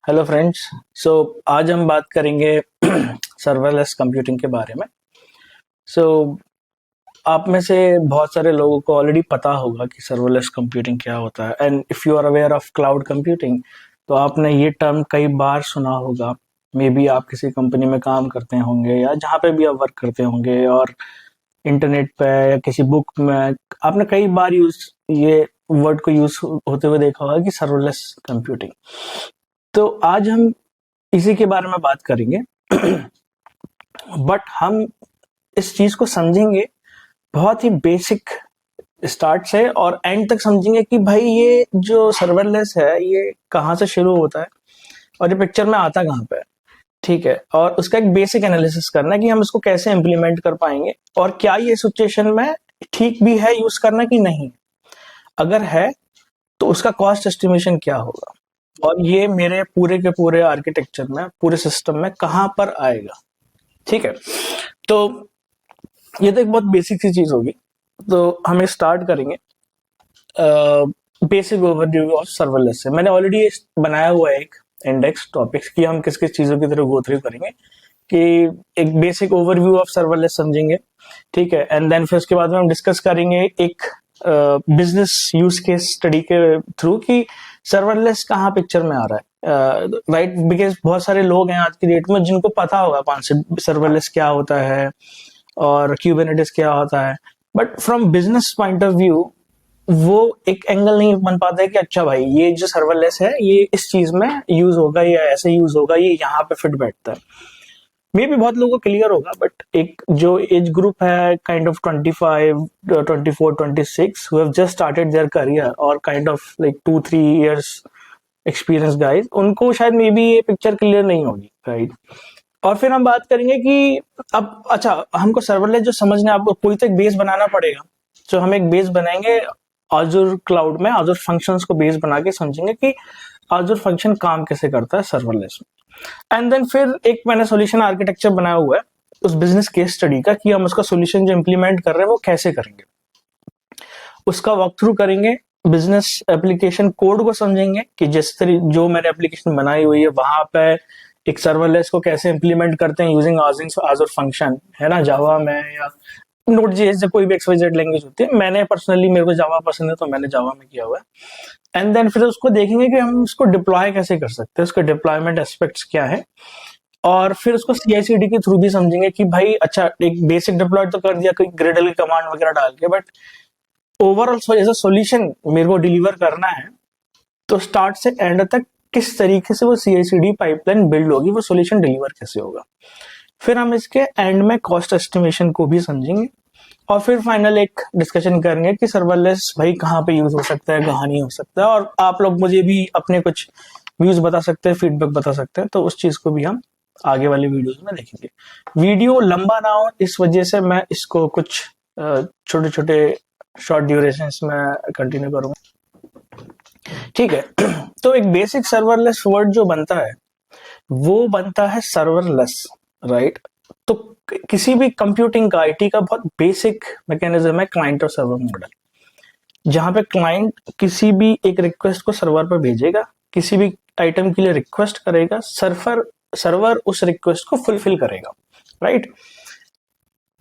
Hello friends. सो आज हम बात करेंगे सर्वरलेस कंप्यूटिंग के बारे में। सो आप में से बहुत सारे लोगों को ऑलरेडी पता होगा कि सर्वरलेस कंप्यूटिंग क्या होता है, and if you are aware of cloud computing तो आपने ये टर्म कई बार सुना होगा। मे बी आप किसी कंपनी में काम करते होंगे या जहाँ पे भी आप वर्क करते होंगे, और इंटरनेट पे या किसी बुक में आपने कई बार ये वर्ड को यूज होते हुए देखा होगा कि सर्वरलेस कंप्यूटिंग। तो आज हम इसी के बारे में बात करेंगे। बट हम इस चीज को समझेंगे बहुत ही बेसिक स्टार्ट से और एंड तक समझेंगे कि भाई ये जो सर्वरलेस है ये कहाँ से शुरू होता है और ये पिक्चर में आता कहाँ पे है। ठीक है, और उसका एक बेसिक एनालिसिस करना है कि हम इसको कैसे इम्प्लीमेंट कर पाएंगे और क्या ये सिचुएशन में ठीक भी है यूज करना कि नहीं। अगर है तो उसका कॉस्ट एस्टिमेशन क्या होगा और ये मेरे पूरे के पूरे आर्किटेक्चर में, पूरे सिस्टम में कहाँ पर आएगा। ठीक है, तो ये तो एक बहुत बेसिक सी चीज होगी। तो हमें स्टार्ट करेंगे बेसिक ओवरव्यू ऑफ सर्वरलेस से। मैंने ऑलरेडी बनाया हुआ है एक इंडेक्स टॉपिक्स की, हम किस किस चीजों की तरफ गो थ्रू करेंगे कि एक बेसिक ओवरव्यू ऑफ सर्वरलेस समझेंगे। ठीक है, एंड देन फिर उसके बाद में हम डिस्कस करेंगे एक बिजनेस यूज केस स्टडी के थ्रू कि सर्वरलेस कहाँ पिक्चर में आ रहा है। राइट, बिकॉज बहुत सारे लोग हैं आज की डेट में जिनको पता होगा कॉन्सेप्ट सर्वरलेस क्या होता है और क्यूबरनेटिस क्या होता है, but from business point of view वो एक एंगल नहीं बन पाता है कि अच्छा भाई ये जो सर्वरलेस है ये इस चीज में यूज होगा या ऐसे यूज होगा, ये यहाँ पे फिट बैठता है। मे भी बहुत लोगों को क्लियर होगा, बट एक जो एज ग्रुप है kind of 25, 24, 26 who have just started their career और kind of like 2-3 years experience guys, उनको शायद मे बी ये पिक्चर क्लियर नहीं होगी। राइट, और फिर हम बात करेंगे कि अब अच्छा हमको सर्वरलेस जो समझना है, आपको कोई तो एक बेस बनाना पड़ेगा। तो हम एक बेस बनाएंगे Azure क्लाउड में, Azure फंक्शंस को बेस बना के समझेंगे कि Azure फंक्शन काम कैसे करता है सर्वरलेस में। एंड देन फिर एक मैंने सॉल्यूशन आर्किटेक्चर बनाया हुआ है उस बिजनेस केस स्टडी का कि हम उसका सॉल्यूशन जो इम्प्लीमेंट कर रहे हैं वो कैसे करेंगे, उसका वॉक थ्रू करेंगे। बिजनेस एप्लीकेशन कोड को समझेंगे कि जिस तरह जो मैंने एप्लीकेशन बनाई हुई है वहां पे एक सर्वरलेस को कैसे इम्प्लीमेंट करते हैं यूजिंग Azure फंक्शन, है ना, जावा में या नोट जेएस या कोई भी XYZ लैंग्वेज होती है। मैंने पर्सनली, मेरे को जावा पसंद है तो मैंने जावा में किया हुआ है। एंड देन फिर उसको देखेंगे कि हम उसको डिप्लॉय कैसे कर सकते हैं, उसके डिप्लॉयमेंट एस्पेक्ट्स क्या है, और फिर उसको CI/CD के थ्रू भी समझेंगे कि भाई अच्छा एक बेसिक डिप्लॉय तो कर दिया कोई ग्रेडल की कमांड वगैरह डाल के, but overall as a solution मेरे को डिलीवर करना है तो स्टार्ट से एंड तक किस तरीके से वो CI/CD पाइपलाइन बिल्ड होगी, वो सॉल्यूशन डिलीवर कैसे होगा। फिर हम इसके एंड में कॉस्ट एस्टिमेशन को भी समझेंगे और फिर फाइनल एक डिस्कशन करेंगे कि सर्वरलेस भाई कहाँ पे यूज हो सकता है, कहाँ नहीं हो सकता है, और आप लोग मुझे भी अपने कुछ व्यूज बता सकते हैं, फीडबैक बता सकते हैं, तो उस चीज को भी हम आगे वाले वीडियोस में देखेंगे। वीडियो लंबा ना हो इस वजह से मैं इसको कुछ छोटे छोटे शॉर्ट ड्यूरेशन में कंटिन्यू करूंगा। ठीक है, तो एक बेसिक सर्वरलेस वर्ड जो बनता है वो बनता है सर्वरलेस। राइट, तो किसी भी कंप्यूटिंग का, आईटी का बहुत बेसिक मैकेनिज्म है क्लाइंट और सर्वर मॉडल, जहां पे क्लाइंट किसी भी एक रिक्वेस्ट को सर्वर पर भेजेगा, किसी भी आइटम के लिए रिक्वेस्ट करेगा, सर्वर उस रिक्वेस्ट को फुलफिल करेगा। राइट,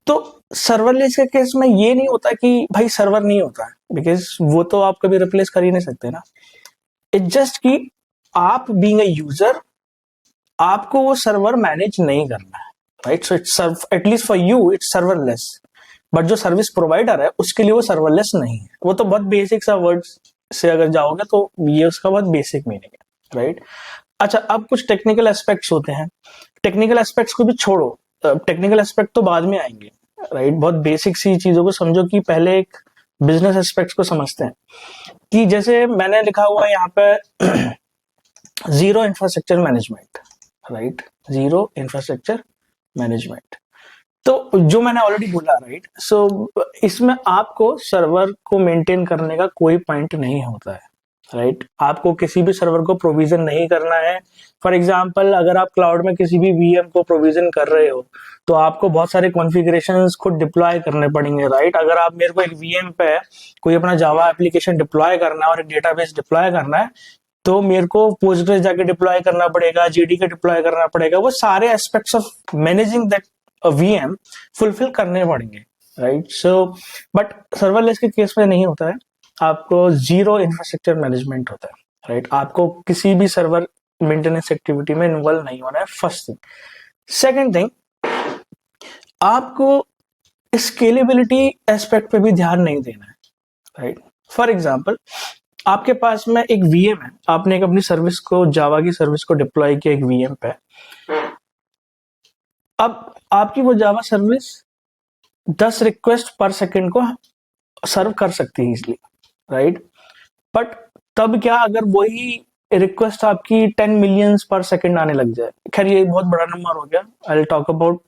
तो सर्वरलेस के केस में ये नहीं होता कि भाई सर्वर नहीं होता है, बिकॉज वो तो आप कभी रिप्लेस कर ही नहीं सकते ना। इट्स जस्ट कि आप बीइंग अ यूजर आपको वो सर्वर मैनेज नहीं करना है। Right, so it's at least for you it's serverless, but जो सर्विस प्रोवाइडर है उसके लिए वो सर्वरलेस नहीं है। वो तो बहुत बेसिक सा वर्ड से अगर जाओगे तो ये उसका बहुत बेसिक मीनिंग है। राइट, अच्छा अब कुछ टेक्निकल एस्पेक्ट्स होते हैं, टेक्निकल एस्पेक्ट्स को भी छोड़ो, टेक्निकल एस्पेक्ट तो बाद में आएंगे। राइट, बहुत बेसिक सी चीजों को समझो कि पहले एक बिजनेस एस्पेक्ट्स को समझते हैं कि जैसे मैंने लिखा हुआ है यहाँ पे zero infrastructure management. Right, zero infrastructure management, तो जो मैंने ऑलरेडी बोला। राइट, सो इसमें आपको सर्वर को मेंटेन करने का कोई पॉइंट नहीं होता है। राइट, आपको किसी भी सर्वर को प्रोविजन नहीं करना है। फॉर एग्जांपल अगर आप क्लाउड में किसी भी वीएम को प्रोविजन कर रहे हो तो आपको बहुत सारे कॉन्फ़िगरेशंस खुद डिप्लॉय करने पड़ेंगे। राइट, अगर आप मेरे को एक वीएम पे कोई अपना जावा एप्लीकेशन डिप्लॉय करना है और एक डेटाबेस डिप्लॉय करना है, तो मेरे को पोस्टग्रेस जाके डिप्लॉय करना पड़ेगा, जेडी के डिप्लॉय करना पड़ेगा, वो सारे aspects of managing that VM fulfil करने पड़ेंगे, राइट? सो बट सर्वरलेस के केस में नहीं होता है, आपको जीरो इंफ्रास्ट्रक्चर मैनेजमेंट होता है, राइट? आपको किसी भी सर्वर मेंटेनेंस एक्टिविटी में इन्वॉल्व नहीं होना है, फर्स्ट थिंग। सेकेंड थिंग, आपको स्केलेबिलिटी एस्पेक्ट पे भी ध्यान नहीं देना है, राइट? फॉर एग्जाम्पल, आपके पास में एक वीएम है, आपने एक अपनी सर्विस को, जावा की सर्विस को डिप्लॉय किया एक वीएम पे। अब आपकी वो जावा सर्विस 10 रिक्वेस्ट पर सेकंड को सर्व कर सकती है इजिली, राइट? बट तब क्या अगर वही रिक्वेस्ट आपकी 10 मिलियंस पर सेकंड आने लग जाए, खैर ये बहुत बड़ा नंबर हो गया, I will talk about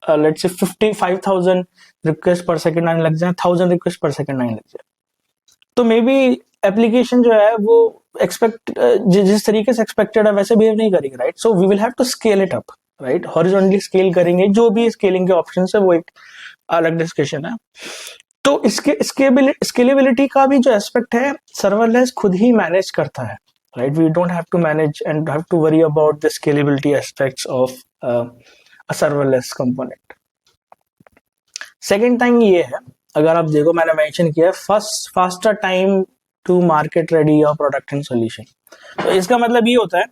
let's say 55,000 request पर सेकंड आने लग जाए, 1000 रिक्वेस्ट पर सेकंड आने लग जाए, तो मे बी एप्लीकेशन जो है वो एक्सपेक्ट जिस तरीके से एक्सपेक्टेड है वैसे बिहेव नहीं करेगी, right? So we will have to scale it up, right? Horizontally scale करेंगे, जो भी स्केलिंग के ऑप्शन है वो एक अलग डिस्कशन है। तो इसके स्केलेबिलिटी का भी जो एस्पेक्ट है सर्वरलेस खुद ही मैनेज करता है, right? We don't have to manage and have to worry about the scalability aspects of a serverless component. Second thing ये है, अगर आप देखो मैंने मेंशन किया first faster time to market ready और प्रोडक्ट एंड सॉल्यूशन। तो इसका मतलब ये होता है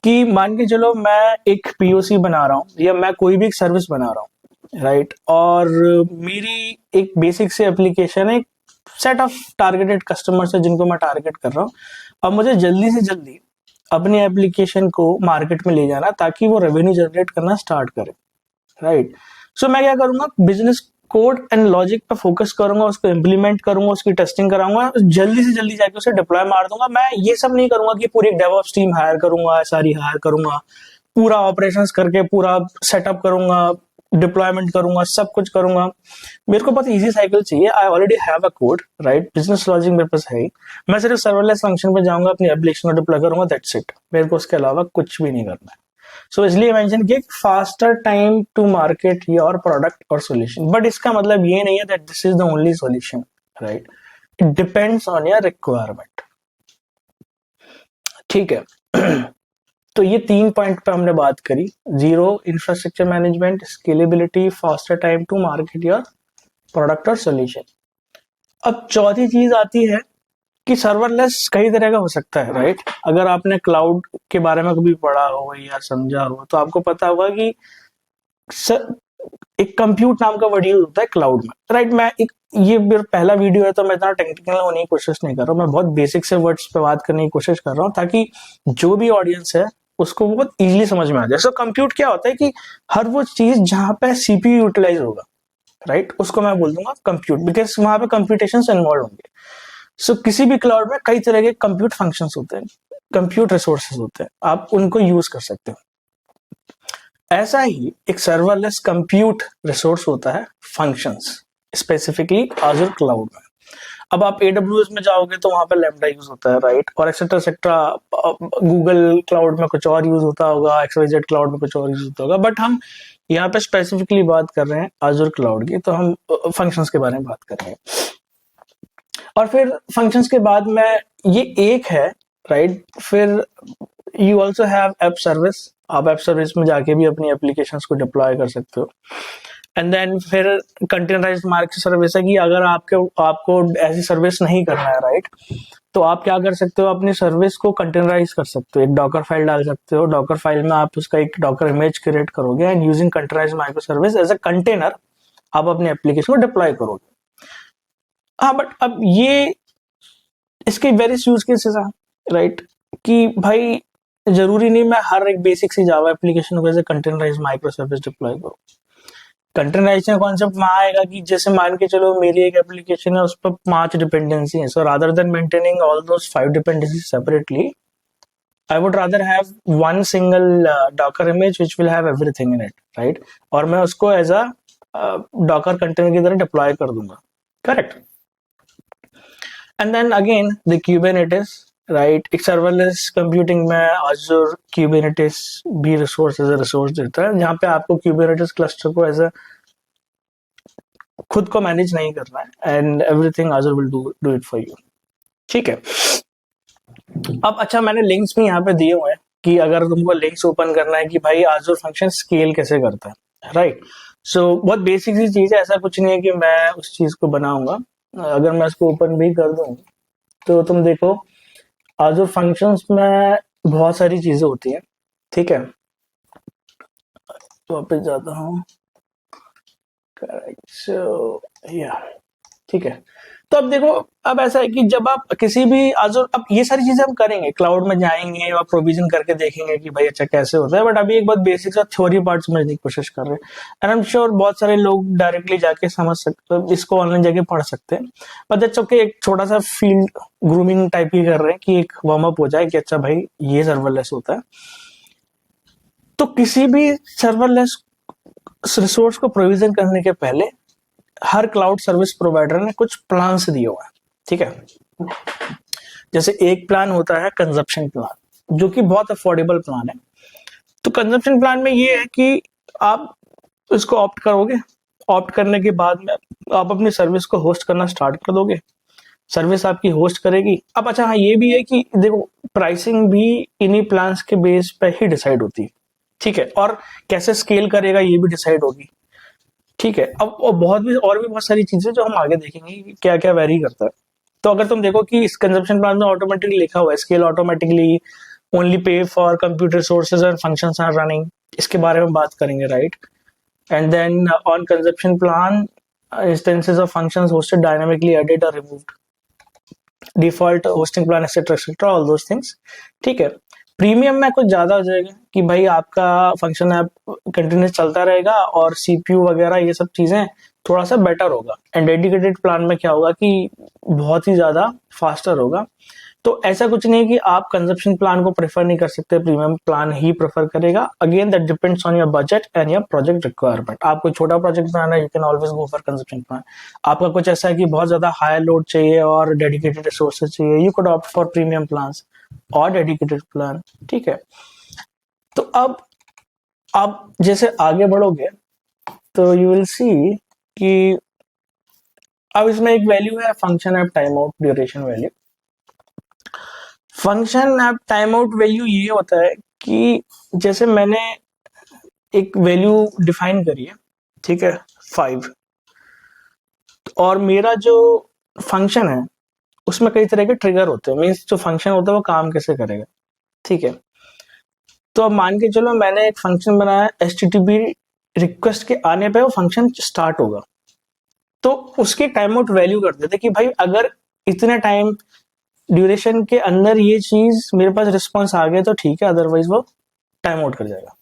कि मान के चलो मैं एक पीओसी बना रहा हूँ या मैं कोई भी एक सर्विस बना रहा हूँ, राइट? और मेरी एक बेसिक से एप्लीकेशन है, एक सेट ऑफ टारगेटेड कस्टमर्स है जिनको मैं टारगेट कर रहा हूँ, अब मुझे जल्दी से जल्दी अपनी एप्लीकेशन को मार्केट में ले जाना ताकि वो रेवेन्यू जनरेट करना स्टार्ट करे, राइट? सो मैं क्या करूंगा, बिजनेस कोड एंड लॉजिक पे फोकस करूंगा, उसको इम्प्लीमेंट करूंगा, उसकी टेस्टिंग कराऊंगा, जल्दी से जल्दी जाके उसे डिप्लॉय मार दूंगा। मैं ये सब नहीं करूंगा कि पूरी डेवऑप्स टीम हायर करूंगा, सारी हायर करूंगा, पूरा ऑपरेशंस करके पूरा सेटअप करूंगा, डिप्लॉयमेंट करूंगा, सब कुछ करूंगा। मेरे को बहुत इजी साइकिल चाहिए, I already have a code, right? Business logic मेरे पास है ही, मैं सिर्फ सर्वरलेस फंक्शन पे जाऊंगा, अपनी एप्लीकेशन को डिप्लॉय करूंगा, दैट्स इट। मेरे को उसके अलावा कुछ भी नहीं करना है। सो इसलिए मेंशन किया faster time to market your product और सॉल्यूशन, बट इसका मतलब ये नहीं है that this is the only solution, right? It depends on your requirement, ठीक है? तो ये 3 पॉइंट पे हमने बात करी, zero infrastructure management, scalability, faster time to market your product और सॉल्यूशन। अब चौथी चीज आती है कि सर्वरलेस कई तरह का हो सकता है, राइट? अगर आपने क्लाउड के बारे में कभी पढ़ा हो या समझा हो तो आपको पता होगा कि एक कंप्यूट नाम का वर्ड यूज होता है क्लाउड में, राइट? मैं एक ये मेरा पहला वीडियो है तो मैं इतना टेक्निकल होने की कोशिश नहीं कर रहा हूँ, मैं बहुत बेसिक से वर्ड्स पे बात करने की कोशिश कर रहा हूँ ताकि जो भी ऑडियंस है उसको बहुत इजीली समझ में आ जाए। सो कंप्यूट क्या होता है कि हर वो चीज जहां पे सीपीयू यूटिलाइज होगा, राइट, उसको मैं बोल दूंगा कंप्यूट, बिकॉज वहां पे कंप्यूटेशन इन्वॉल्व होंगे। सो किसी भी क्लाउड में कई तरह के कंप्यूट फंक्शंस होते हैं, कंप्यूट रिसोर्सेज होते हैं, आप उनको यूज कर सकते हो। ऐसा ही एक सर्वरलेस कंप्यूट रिसोर्स होता है फंक्शंस, स्पेसिफिकली आज़ुर क्लाउड में। अब आप AWS में जाओगे तो वहां पर लैम्डा यूज होता है, राइट? और एक्सेट्रा एक्सेट्रा, गूगल क्लाउड में कुछ और यूज होता होगा, XYZ क्लाउड में कुछ और यूज होता होगा, बट हम यहाँ पे स्पेसिफिकली बात कर रहे हैं आज़ुर क्लाउड की, तो हम फंक्शंस के बारे में बात कर रहे हैं। और फिर फंक्शंस के बाद में ये एक है, राइट? फिर you also have app service, आप ऐप सर्विस में जाके भी अपनी एप्लीकेशंस को डिप्लॉय कर सकते हो। एंड देन फिर कंटेनराइज्ड माइक्रो सर्विस है कि अगर आपको ऐसी सर्विस नहीं करना है, राइट, तो आप क्या कर सकते हो, अपनी सर्विस को कंटेनराइज कर सकते हो, एक डॉकर फाइल डाल सकते हो, डॉकर फाइल में आप उसका एक डॉकर इमेज क्रिएट करोगे and using containerised micro service as a container आप अपनी एप्लीकेशन को डिप्लॉय करोगे। हाँ, बट अब ये इसके वेरियस यूज केसेस हैं, राइट? कि भाई जरूरी नहीं मैं हर एक बेसिक सी जावा एप्लीकेशन को as a containerised micro service deploy करूं। कंटेनराइजेशन कॉन्सेप्ट वहां आएगा कि जैसे मान के चलो मेरी एक एप्लीकेशन है, उस पर 5 डिपेंडेंसी है, so rather than maintaining all those 5 dependency separately, I would rather have one single Docker image which will have everything in it, right? और मैं उसको एज अ डॉकर कंटेनर की तरह डिप्लॉय कर दूंगा, correct? And then again the Kubernetes, right? एक serverless computing में Azure Kubernetes भी रिसोर्स एज अ रिसोर्स देता है, जहां पे आपको क्यूबरनेटिस क्लस्टर को एज अ खुद को मैनेज नहीं करना है and everything Azure will do it for you, ठीक है? अब अच्छा, मैंने लिंक्स भी यहाँ पे दिए हुए हैं कि अगर तुमको लिंक्स ओपन करना है कि भाई आजूर फंक्शन स्केल कैसे करता है, राइट। सो बहुत बेसिक सी चीज है, ऐसा कुछ नहीं है कि मैं उस चीज को बनाऊंगा। अगर मैं इसको ओपन भी कर दूं तो तुम देखो, आजूर फंक्शंस में बहुत सारी चीजें होती हैं, ठीक है। तो वापस जाता हूँ, करेक्ट, सो या, ठीक है। तो अब देखो, अब ऐसा है कि जब आप किसी भी आजूर, अब ये सारी चीजें हम करेंगे, क्लाउड में जाएंगे और प्रोविजन करके देखेंगे कि भाई अच्छा कैसे होता है, बट अभी एक बहुत बेसिक सा थ्योरी पार्ट समझने की कोशिश कर रहे हैं। एंड आई एम श्योर बहुत सारे लोग डायरेक्टली जाके समझ सकते, इसको ऑनलाइन जाके पढ़ सकते हैं, बट दैट्स ओके। एक छोटा सा फील्ड ग्रूमिंग टाइप ही कर रहे हैं कि एक वार्म अप हो जाए कि अच्छा भाई ये सर्वरलेस होता है। तो किसी भी सर्वरलेस रिसोर्स को प्रोविजन करने के पहले हर क्लाउड सर्विस प्रोवाइडर ने कुछ प्लान्स दिए हुए हैं, ठीक है। जैसे एक प्लान होता है कंजप्शन प्लान, जो कि बहुत अफोर्डेबल प्लान है। तो कंजप्शन प्लान में ये है कि आप इसको ऑप्ट करोगे, ऑप्ट करने के बाद में आप अपनी सर्विस को होस्ट करना स्टार्ट कर दोगे, सर्विस आपकी होस्ट करेगी। अब अच्छा हाँ, ये भी है कि देखो, प्राइसिंग भी इन्हीं प्लान्स के बेस पे ही डिसाइड होती है, ठीक है, और कैसे स्केल करेगा ये भी डिसाइड होगी, ठीक है। अब और भी बहुत सारी चीजें जो हम आगे देखेंगे कि क्या क्या वेरी करता है। तो अगर तुम देखो कि इस कंजप्शन प्लान में ऑटोमेटिकली लिखा हुआ है scale automatically only pay for computer sources and functions are running, इसके बारे में बात करेंगे, right. And then on consumption plan instances of functions hosted dynamically added और removed, default hosting plan etcetera all those things, ठीक है। Premium में कुछ ज्यादा हो जाएगा कि भाई आपका फंक्शन ऐप कंटिन्यूस चलता रहेगा और सीपीयू वगैरह ये सब चीजें थोड़ा सा बेटर होगा। एंड डेडिकेटेड प्लान में क्या होगा कि बहुत ही ज्यादा फास्टर होगा। तो ऐसा कुछ नहीं कि आप कंजप्शन प्लान को प्रेफर नहीं कर सकते, प्रीमियम प्लान ही प्रेफर करेगा। Again that depends on your budget and your project requirement. आप कोई छोटा प्रोजेक्ट बनाना है, you can always go for consumption plan. आपका कुछ ऐसा है कि बहुत ज्यादा हाई लोड चाहिए और डेडिकेटेड रिसोर्सेज चाहिए, you could opt for premium plans और डेडिकेटेड प्लान, ठीक है। तो अब आप जैसे आगे बढ़ोगे तो यू विल सी कि अब इसमें एक वैल्यू है function app time out duration value. Function app time out value ये होता है कि जैसे मैंने एक वैल्यू डिफाइन करी है, ठीक है, 5, और मेरा जो फंक्शन है उसमें कई तरह के ट्रिगर होते हैं, मीन्स जो फंक्शन होता है वो काम कैसे करेगा, ठीक है। तो अब मान के चलो मैंने एक फंक्शन बनाया, HTTP रिक्वेस्ट के आने पे वो फंक्शन स्टार्ट होगा, तो उसके टाइम आउट वैल्यू कर देते कि भाई अगर इतने टाइम ड्यूरेशन के अंदर ये चीज मेरे पास रिस्पॉन्स आ गया तो ठीक है, अदरवाइज वो टाइम आउट कर जाएगा,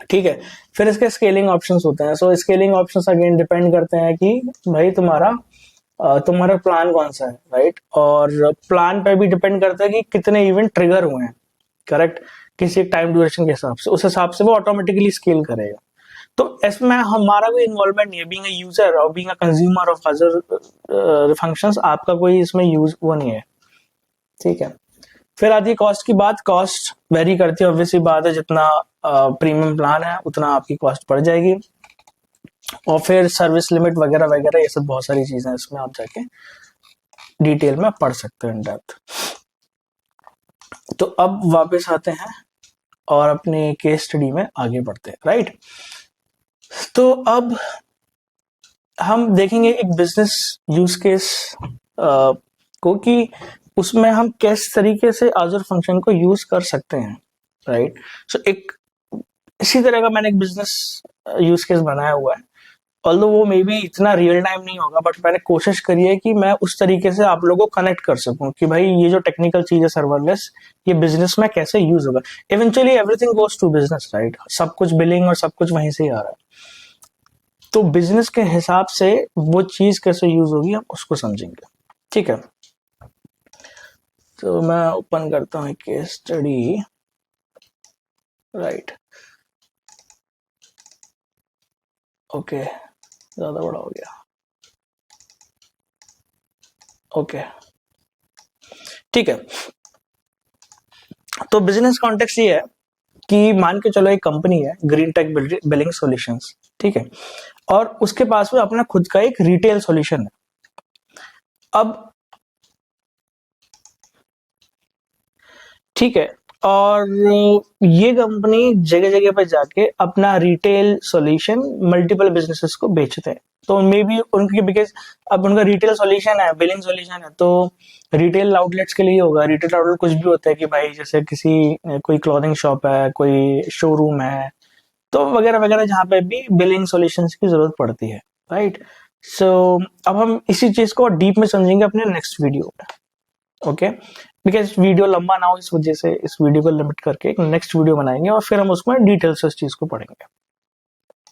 ठीक है। फिर इसके स्केलिंग ऑप्शंस होते हैं। सो स्केलिंग ऑप्शंस अगेन डिपेंड करते हैं कि भाई तुम्हारा प्लान कौन सा है, राइट। और प्लान पे भी डिपेंड करता है कि कितने इवेंट ट्रिगर हुए हैं, करेक्ट, किसी टाइम ड्यूरेशन के हिसाब से, उस हिसाब से वो ऑटोमेटिकली स्केल करेगा। तो इसमें हमारा कोई इन्वॉल्वमेंट नहीं है, बीइंग अ यूजर और being a consumer of other functions, आपका कोई इसमें यूज वो नहीं है, ठीक है। फिर आती है कॉस्ट की बात। कॉस्ट वेरी करती है, ऑब्वियसली बात है, जितना प्रीमियम प्लान है उतना आपकी कॉस्ट बढ़ जाएगी। और फिर सर्विस लिमिट वगैरह वगैरह ये सब बहुत सारी चीजें इसमें आप जाके डिटेल में पढ़ सकते हैं इन डेप्थ। तो अब वापस आते हैं और अपने केस स्टडी में आगे बढ़ते हैं, राइट। तो अब हम देखेंगे एक बिजनेस यूज केस को कि उसमें हम किस तरीके से आजर फंक्शन को यूज कर सकते हैं, राइट। सो एक इसी तरह का मैंने एक बिजनेस यूज केस बनाया हुआ है, ऑल्दो वो मे बी इतना रियल टाइम नहीं होगा, बट मैंने कोशिश करी है कि मैं उस तरीके से आप लोगों को कनेक्ट कर सकूं कि भाई ये जो टेक्निकल चीज है सर्वरलेस, ये बिजनेस में कैसे यूज होगा। Eventually everything goes to business, right, सब कुछ बिलिंग और सब कुछ वहीं से ही आ रहा है। तो बिजनेस के हिसाब से वो चीज कैसे यूज होगी हम उसको समझेंगे, ठीक है। तो मैं ओपन करता हूँ केस स्टडी, राइट, ओके, ज्यादा बड़ा हो गया, ओके, ठीक है। तो बिजनेस कॉन्टेक्स्ट ये है कि मान के चलो एक कंपनी है ग्रीन टेक बिलिंग सॉल्यूशंस, ठीक है, और उसके पास में अपना खुद का एक रिटेल सॉल्यूशन है। अब ठीक है। और ये कंपनी जगह जगह पे जाके अपना रिटेल सॉल्यूशन मल्टीपल बिजनेसेस को बेचते हैं। तो मे बी उनकी, बिकॉज अब उनका रिटेल सॉल्यूशन है, बिलिंग सॉल्यूशन है, तो रिटेल आउटलेट्स के लिए होगा। रिटेल आउटलेट कुछ भी होता है कि भाई जैसे किसी कोई क्लॉथिंग शॉप है, कोई शोरूम है, तो वगैरह वगैरह, जहाँ पे भी बिलिंग सॉल्यूशंस की जरूरत पड़ती है, राइट। सो अब हम इसी चीज को डीप में समझेंगे अपने नेक्स्ट वीडियो में, ओके। बिकॉज वीडियो लंबा ना हो, इस वजह से इस वीडियो को लिमिट करके एक नेक्स्ट वीडियो बनाएंगे और फिर हम उसमें डिटेल से इस चीज को पढ़ेंगे।